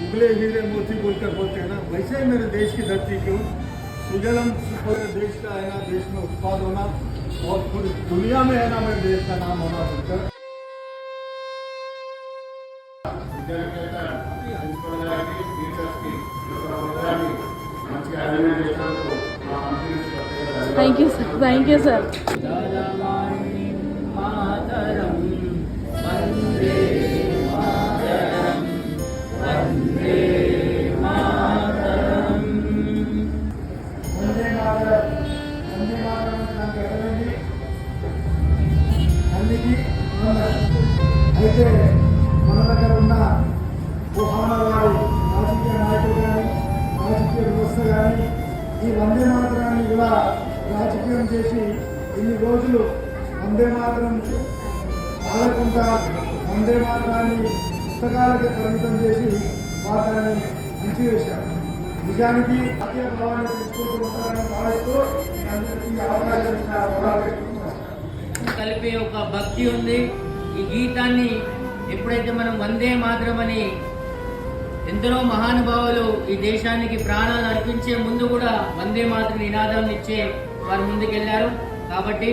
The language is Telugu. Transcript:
उगले हीरे मोती बोलकर बोलते हैं ना, वैसे ही मेरे देश की धरती क्यों सुजलम पूरे देश का है ना, देश में उत्पाद होना और पूरी दुनिया में है ना मेरे देश का नाम होना बोलकर थैंक यू सर అయితే మన దగ్గర ఉన్న మహానవారి రాజకీయ నాయకులు కానీ రాజకీయ వ్యవస్థ కానీ ఈ వందే మాతరాన్ని కూడా రాజకీయం చేసి ఇన్ని రోజులు వందే మాతరం ఆడకుండా వందే మాతరాన్ని పుస్తకాలకి పరిమితం చేసి మాతరాన్ని అంచివేశారు. నిజానికి జాతీయ భావాన్ని తెచ్చుకుంటూ ఉంటారని భావిస్తూ అందరికీ అవకాశం కలిపే ఒక భక్తి ఉంది. ఈ గీతాన్ని ఎప్పుడైతే మనం వందే మాతరం అని ఎందరో మహానుభావులు ఈ దేశానికి ప్రాణాలు అర్పించే ముందు కూడా వందే మాతరం నినాదాన్ని ఇచ్చే వారు ముందుకెళ్లారు. కాబట్టి